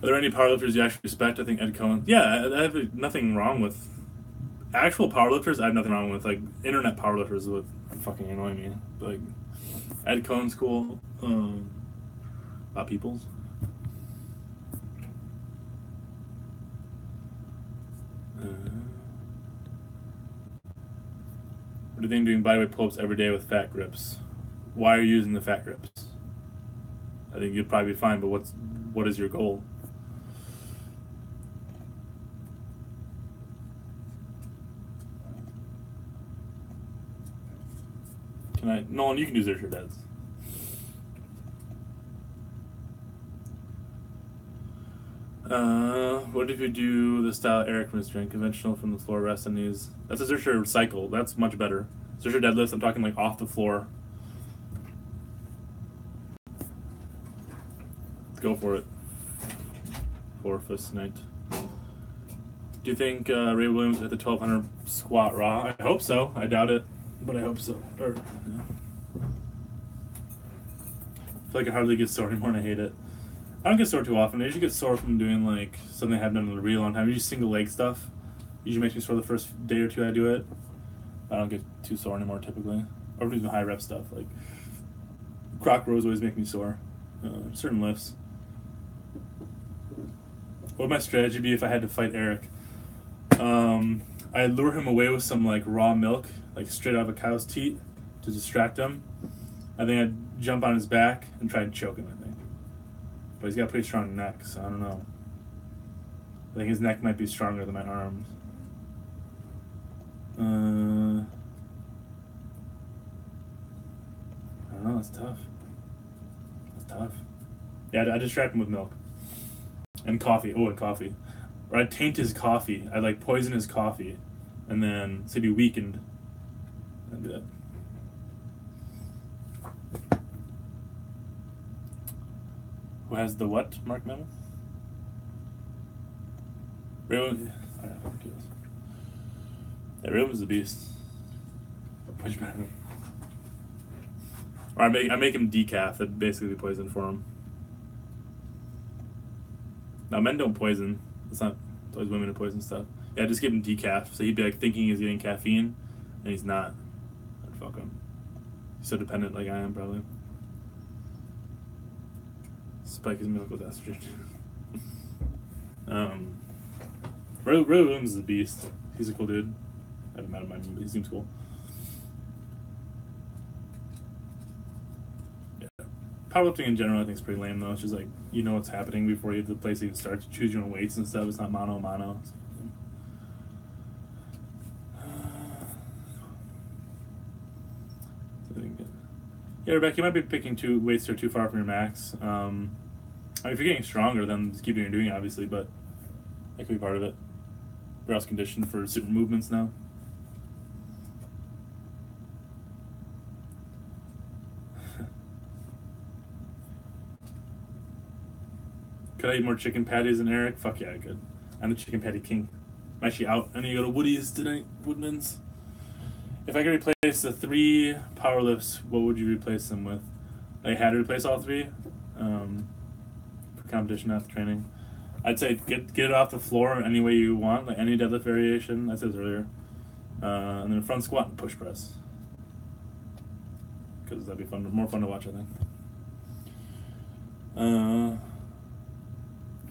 Are there any powerlifters you actually respect? I think Ed Cohen. Yeah, I have nothing wrong with actual powerlifters. I have nothing wrong with like internet powerlifters would fucking annoy me. Like Ed Cohen's cool. Bob Peoples. What do you think doing bodyweight pull-ups every day with fat grips? Why are you using the fat grips? I think you'd probably be fine, but what is your goal? Nolan, you can do Zercher deads. What if you do the style Eric was doing, conventional from the floor, rest on knees? That's a Zercher cycle. That's much better. Zercher deadlifts, I'm talking like off the floor. Let's go for it. 4 fists tonight. Do you think Ray Williams at the 1200 squat raw? I hope so. I doubt it, but I hope so. Yeah. I feel like I hardly get sore anymore and I hate it. I don't get sore too often. I usually get sore from doing like something I haven't done in a really long time. Usually single leg stuff. Usually makes me sore the first day or two I do it. I don't get too sore anymore typically. Or doing high rep stuff like croc rows always make me sore. Certain lifts. What would my strategy be if I had to fight Eric? I'd lure him away with some like raw milk, like straight out of a cow's teat, to distract him. I think I'd jump on his back and try and choke him, I think. But he's got a pretty strong neck, so I don't know. I think his neck might be stronger than my arms. I don't know, that's tough. That's tough. Yeah, I'd distract him with milk. And coffee. Oh, and coffee. Or I'd taint his coffee. I'd like poison his coffee. And then say be weakened. I'd do that. Who has the what, Mark Mammoth? Raven. I don't know who it is. Yeah, Raven's the beast. Which man? Or I make him decaf. That'd basically be poison for him. Now men don't poison. It's always women who poison stuff. Yeah, just give him decaf. So he'd be like thinking he's getting caffeine, and he's not. I'd fuck him. He's so dependent like I am, probably. Spike his milk with estrogen. Ray Williams is a beast. He's a cool dude. I haven't met him, but he seems cool. Yeah. Powerlifting in general I think is pretty lame though. It's just like you know what's happening before you have the place even start to choose your own weights and stuff. It's not mono. Yeah, Rebecca, you might be picking two weights that are too far from your max. I mean, if you're getting stronger, then just keep doing what you're doing, obviously, but that could be part of it. You're also conditioned for certain movements now. Could I eat more chicken patties than Eric? Fuck yeah, I could. I'm the chicken patty king. I'm actually out. I need to go to Woody's tonight, Woodman's. If I could replace the 3 power lifts, what would you replace them with? I had to replace all 3 for competition after training. I'd say get it off the floor any way you want, like any deadlift variation. I said this earlier. And then front squat and push press. Because that'd be fun, more fun to watch, I think.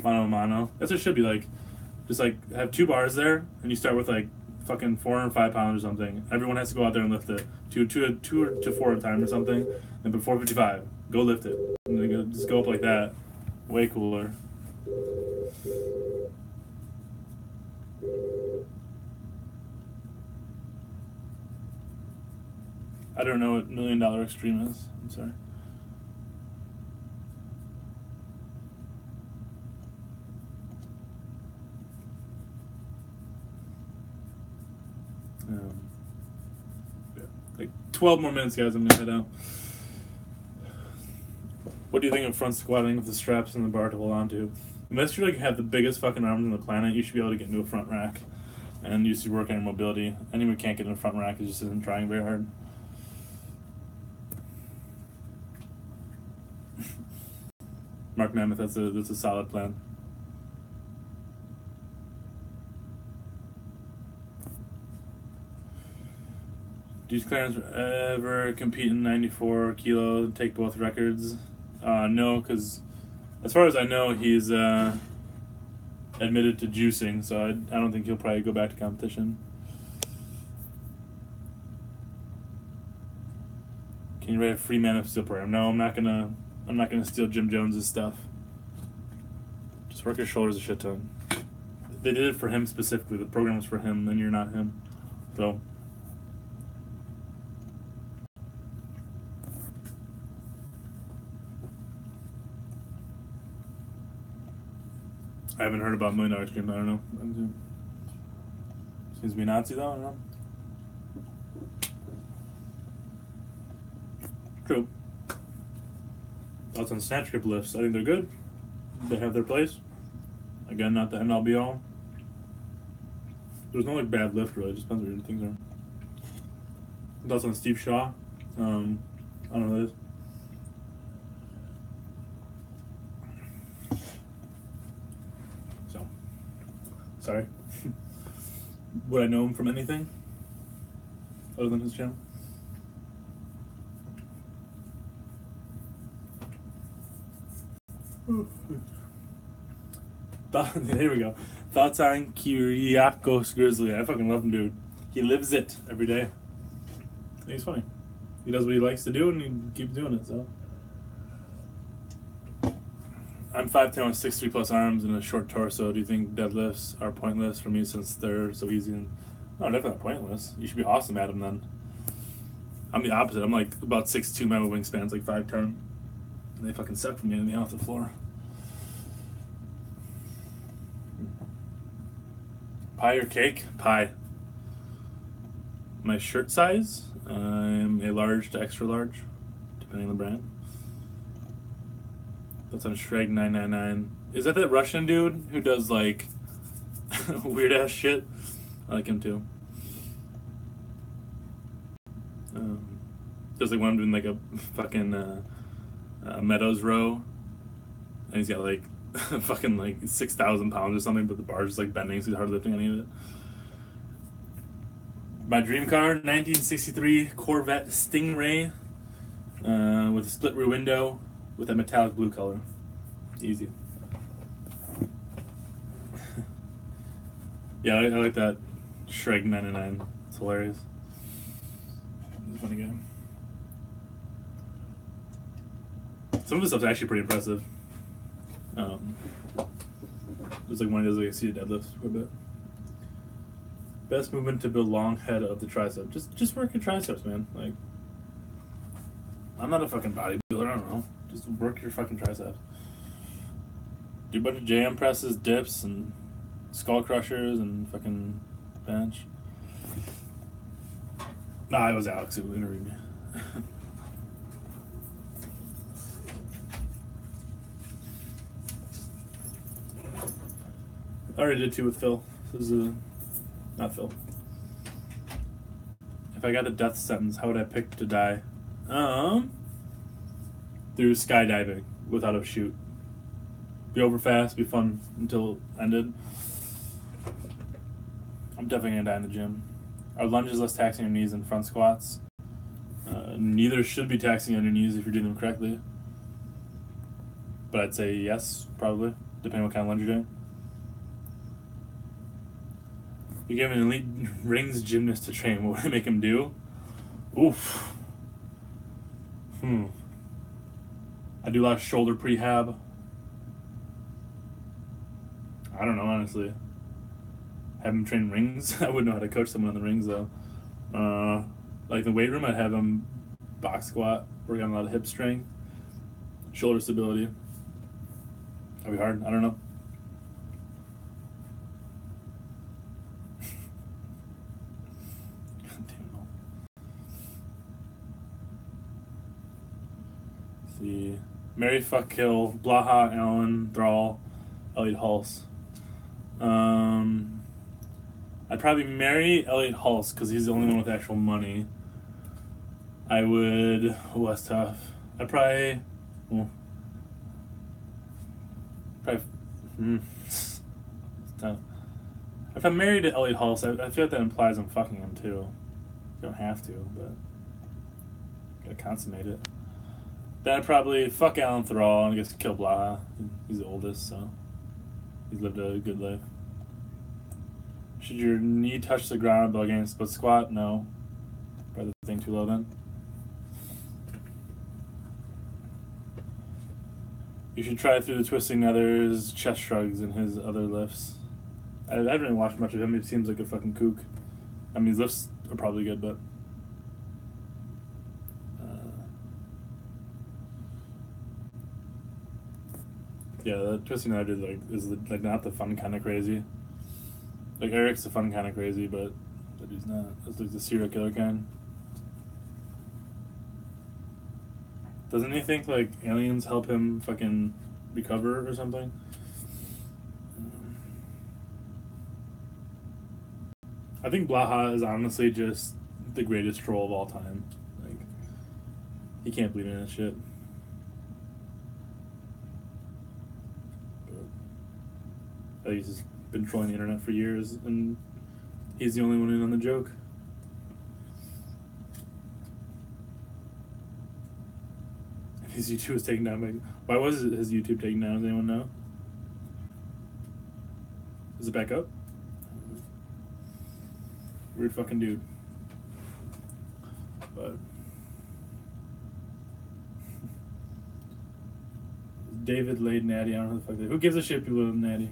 Mano. That's what it should be like. Just like have 2 bars there, and you start with like fucking 4 or 5 pounds or something. Everyone has to go out there and lift it. 2 to 4 at a time or something. And before 55, go lift it. And then just go up like that. Way cooler. I don't know what $1 Million Extreme is. I'm sorry. Yeah. Like 12 more minutes, guys. I'm gonna head out. What do you think of front squatting with the straps and the bar to hold on to? Unless you like have the biggest fucking arms on the planet, you should be able to get into a front rack, and you should work on your mobility. Anyone who can't get in a front rack is just isn't trying very hard. Mark Mammoth, that's a solid plan. Do you Clarence ever compete in 94 kilo and take both records? No, because as far as I know, he's admitted to juicing, so I don't think he'll probably go back to competition. Can you write a free Mammoth Steel program? No, I'm not gonna steal Jim Jones's stuff. Just work your shoulders a shit ton. They did it for him specifically. The program was for him, then you're not him. So. I haven't heard about $1 Million Extreme. I don't know. Seems to be Nazi though. I don't know. True. Thoughts on snatch grip lifts? I think they're good. They have their place. Again, not the end all be all. There's no like bad lift really. It just depends what things are. Thoughts on Steve Shaw? I don't know what it is. Sorry. Would I know him from anything other than his channel? Here we go. Thoughts on Kyriakos Grizzly? I fucking love him, dude. He lives it every day. I think he's funny. He does what he likes to do, and he keeps doing it. So, I'm 5'10" with 6'3" plus arms and a short torso. Do you think deadlifts are pointless for me since they're so easy? No, definitely not pointless. You should be awesome at them then. I'm the opposite. I'm like about 6'2". My wingspan's like 5'10", and they fucking suck from getting me off the floor. Pie or cake? Pie. My shirt size? I'm a large to extra large, depending on the brand. That's on Shreg999. Is that Russian dude who does like weird ass shit? I like him too. There's like one doing like a fucking Meadows row, and he's got like fucking like 6,000 pounds or something, but the bar's just like bending, so he's hardly lifting any of it. My dream car, 1963 Corvette Stingray, with a split rear window with a metallic blue color. Easy. Yeah, I like that Shreg99. It's hilarious. He's a funny guy. Some of his stuff's actually pretty impressive. There's like one he does like a seated deadlift for a bit. Best movement to build long head of the tricep. Just work your triceps, man. Like, I'm not a fucking bodybuilder. I don't know. Just work your fucking triceps. Do a bunch of jam presses, dips, and skull crushers, and fucking bench. Nah, it was Alex who interviewed me. I already did two with Phil. This is not Phil. If I got a death sentence, how would I pick to die? Through skydiving without a chute. Be over fast, be fun until it ended. I'm definitely gonna die in the gym. Are lunges less taxing on your knees than front squats? Neither should be taxing on your knees if you're doing them correctly. But I'd say yes, probably, depending on what kind of lunge you're doing. You give an elite rings gymnast to train, what would I make him do? Oof. I do a lot of shoulder prehab. I don't know, honestly. Have him train rings? I wouldn't know how to coach someone on the rings, though. Like the weight room, I'd have him box squat, work on a lot of hip strength, shoulder stability. That'd be hard. I don't know. See, Mary, fuck, kill, Blaha, Allen, Thrall, Elliot Hulse. I'd probably marry Elliot Hulse because he's the only one with actual money. I would. Oh, that's tough. I'd probably. It's tough. If I'm married to Elliot Hulse, I feel like that implies I'm fucking him too. You don't have to, but gotta consummate it. Then I'd probably fuck Alan Thrall and I guess kill Blaha. He's the oldest, so he's lived a good life. Should your knee touch the ground while getting a split squat? No. Probably the thing too low then. You should try through the twisting others, chest shrugs, and his other lifts. I haven't really watched much of him. He seems like a fucking kook. I mean, his lifts are probably good, but yeah, the twisting that I did is like not the fun kind of crazy. Like Eric's the fun kind of crazy, but that dude's not. That's like the serial killer kind. Doesn't he think like aliens help him fucking recover or something? I think Blaha is honestly just the greatest troll of all time. Like, he can't believe in that shit. But he's just been trolling the internet for years, and he's the only one in on the joke. His YouTube was taken down by... Why was his YouTube taken down? Does anyone know? Is it back up? Weird fucking dude. But David laid Natty. I don't know who the fuck that. Who gives a shit? People love Natty.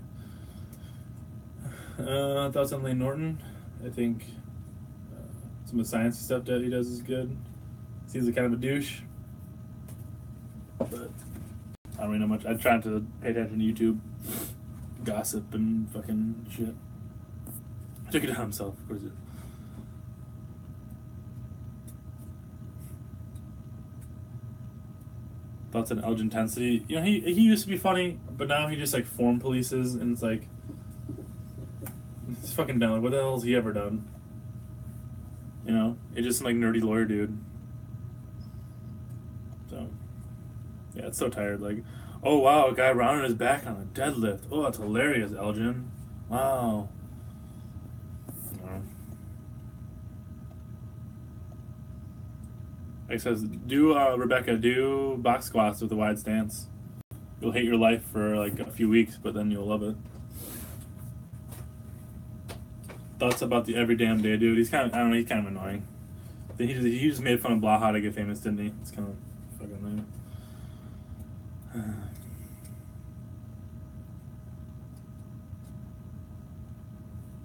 Thoughts on Lane Norton? I think some of the sciencey stuff that he does is good. Seems like kind of a douche, but I don't really know much. I try to pay attention to YouTube gossip and fucking shit. Took it on himself, of course. Thoughts on Elgin Intensity? You know, he used to be funny, but now he just like form polices, and it's like it's fucking dumb. Like, what the hell has he ever done? You know, he's just some like nerdy lawyer dude. So yeah, it's so tired. Like, oh wow, a guy rounded his back on a deadlift. Oh, that's hilarious, Elgin. Wow. Like says, Rebecca, do box squats with a wide stance. You'll hate your life for like a few weeks, but then you'll love it. Thoughts about the every damn day dude? He's kind of, I don't know, he's kind of annoying. He just made fun of Blaha to get famous, didn't he? It's kind of fucking annoying.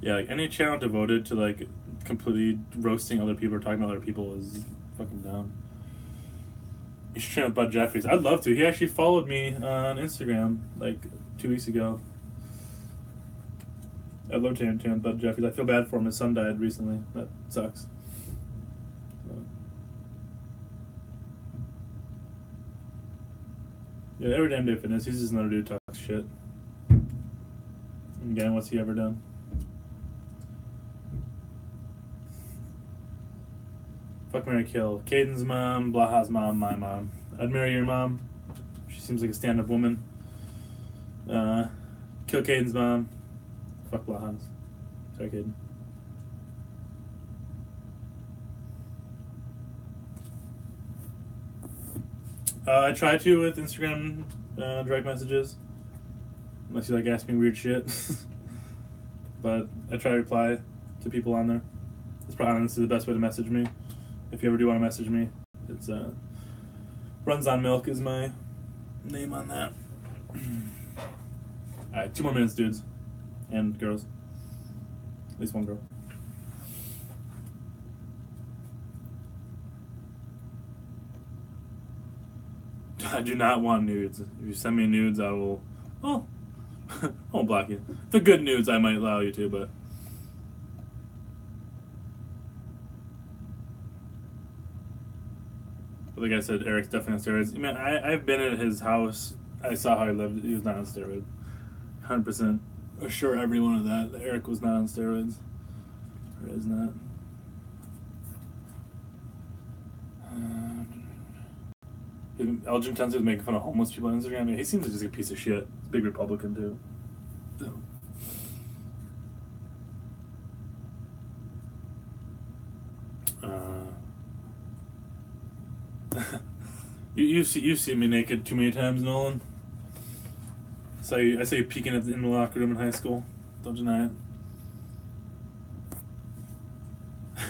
Yeah, like any channel devoted to like completely roasting other people or talking about other people is fucking dumb. You should check out Bud Jeffries. I'd love to. He actually followed me on Instagram like 2 weeks ago. I'd love to check out Bud Jeffries. I feel bad for him. His son died recently. That sucks. Yeah, every damn day fitness. He's just another dude who talks shit. Again, what's he ever done? Fuck, marry, kill. Caden's mom, Blaha's mom, my mom. I'd marry your mom. She seems like a stand-up woman. Kill Caden's mom. Fuck Blaha's. Sorry, Caden. I try to with Instagram direct messages. Unless you like ask me weird shit. But I try to reply to people on there. It's probably honestly the best way to message me. If you ever do want to message me, it's Runs on Milk is my name on that. Alright, 2 more minutes, dudes. And girls. At least one girl. I do not want nudes. If you send me nudes, I will... Oh, I won't block you. If they're good nudes, I might allow you to, but... Like I said, Eric's definitely on steroids. I mean, I've been at his house. I saw how he lived. He was not on steroids. 100% assure everyone of that. Eric was not on steroids. Or is not. Elgin Tensley was making fun of homeless people on Instagram. I mean, he seems like just a piece of shit. Big Republican, too. So. You've seen me naked too many times, Nolan. So I say peeking in the locker room in high school. Don't deny it.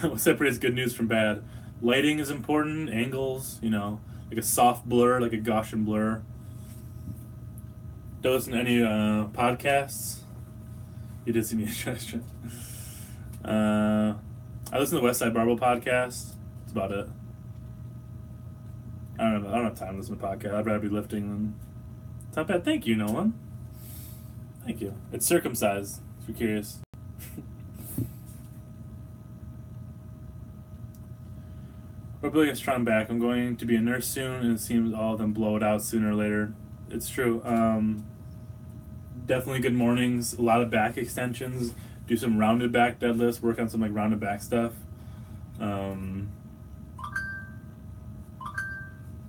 What separates good news from bad? Lighting is important, angles, you know, like a soft blur, like a Gaussian blur. Don't listen to any podcasts. You did see me in I listen to the West Side Barbell podcast. That's about it. I don't have time to listen to podcasts. I'd rather be lifting than... It's not bad. Thank you, Nolan. Thank you. It's circumcised, if you're curious. We're building a strong back. I'm going to be a nurse soon, and it seems all of them blow it out sooner or later. It's true. Definitely good mornings. A lot of back extensions. Do some rounded back deadlifts. Work on some like rounded back stuff.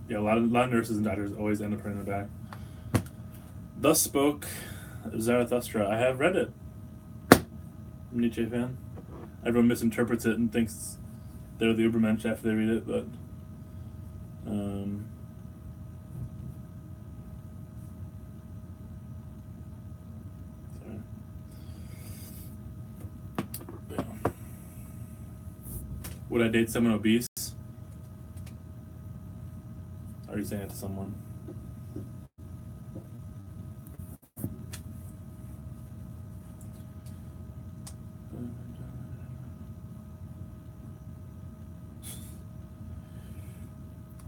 Yeah, a lot of nurses and doctors always end up hurting their back. Thus spoke Zarathustra. I have read it. I'm a Nietzsche fan. Everyone misinterprets it and thinks they're the Ubermensch after they read it, but sorry. Would I date someone obese? Are you saying it to someone?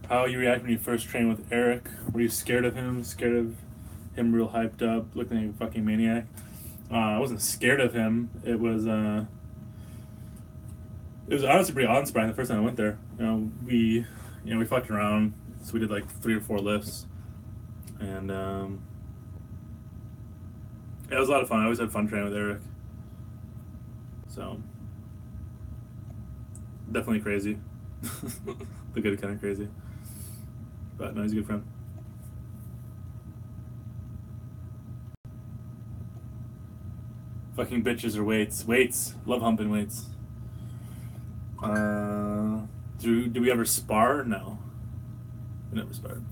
How you react when you first trained with Eric? Were you scared of him? Scared of him real hyped up, looking like a fucking maniac? I wasn't scared of him. It was honestly pretty awe-inspiring the first time I went there. We fucked around, so we did like 3 or 4 lifts, and it was a lot of fun. I always had fun training with Eric, so definitely crazy, the good kind of crazy, but no, he's a good friend. Fucking bitches or weights. Love humping weights. Do we ever spar? No. We never sparred.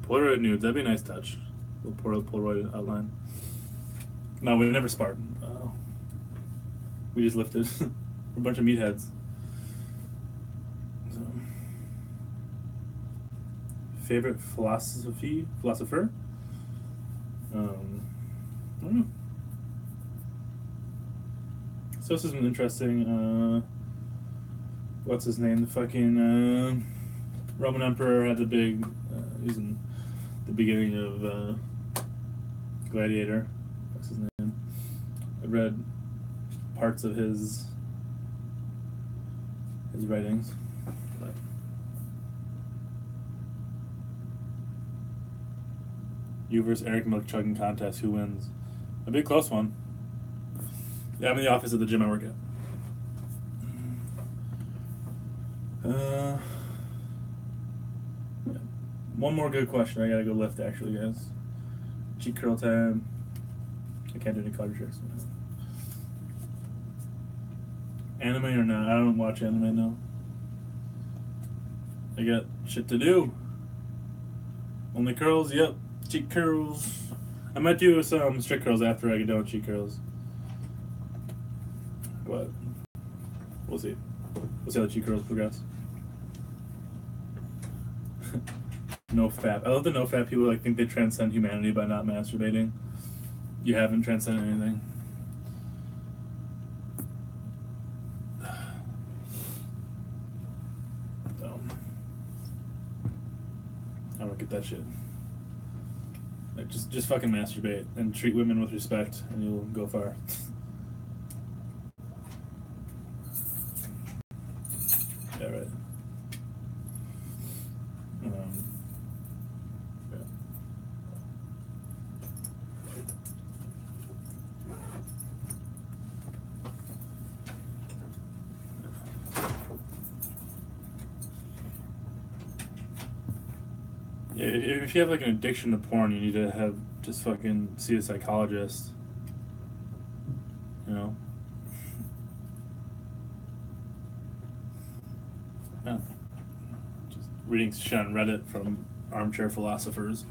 Polaroid nudes, that'd be a nice touch. A little Polaroid outline. No, we never sparred. We just lifted. We're a bunch of meatheads. So. Favorite philosopher? I don't know. Stoicism is interesting. What's his name? The fucking Roman Emperor had the big. He's in the beginning of Gladiator. What's his name? I read parts of his writings. But. You versus Eric milk chugging contest. Who wins? A big close one. Yeah, I'm in the office at the gym I work at. One more good question. I gotta go lift, actually, guys. Cheek curl time. I can't do any card tricks. Anime or not? I don't watch anime now. I got shit to do. Only curls? Yep. Cheek curls. I might do some strict curls after I get done with cheek curls. But we'll see. We'll see how the cheek curls progress. No fap. I love the no fap people think they transcend humanity by not masturbating. You haven't transcended anything. So, I don't get that shit. Like just fucking masturbate and treat women with respect, and you'll go far. Yeah, right. Yeah, if you have like an addiction to porn, you need to just fucking see a psychologist. You know? Yeah. Just reading shit on Reddit from armchair philosophers.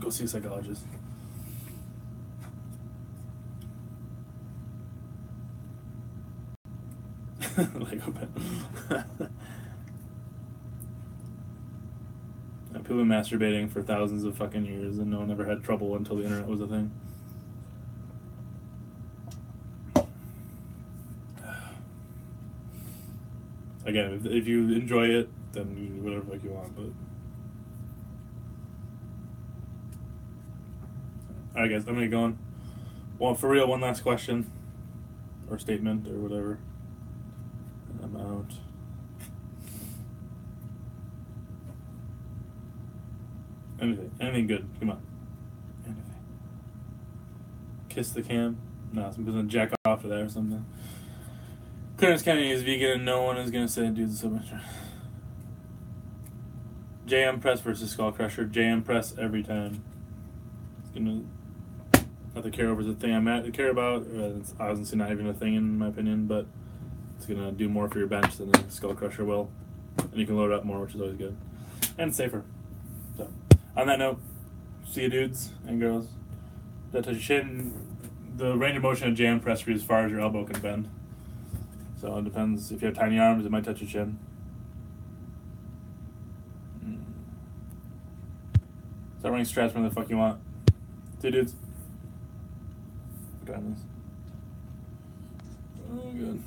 Go see a psychologist. Lego pen. People have been masturbating for thousands of fucking years, and no one ever had trouble until the internet was a thing. Again, if you enjoy it, then you do whatever the fuck you want, but... Alright guys, I'm gonna go on. Well, for real, one last question. Or statement, or whatever. And I'm out. Anything good. Come on. Anything. Kiss the cam? No, somebody's gonna jack off to that or something. Clarence County is vegan and no one is gonna say dude's so much. JM Press versus Skull Crusher. JM Press every time. It's gonna. Not the care over is the thing I care about. It's obviously not even a thing in my opinion, but it's gonna do more for your bench than the Skull Crusher will. And you can load up more, which is always good. And it's safer. So, on that note, see you dudes and girls. Don't touch your chin. The range of motion of jam press for you as far as your elbow can bend. So it depends. If you have tiny arms, it might touch your chin. Start wearing straps whenever the fuck you want. See, dudes. Got this. Oh, good.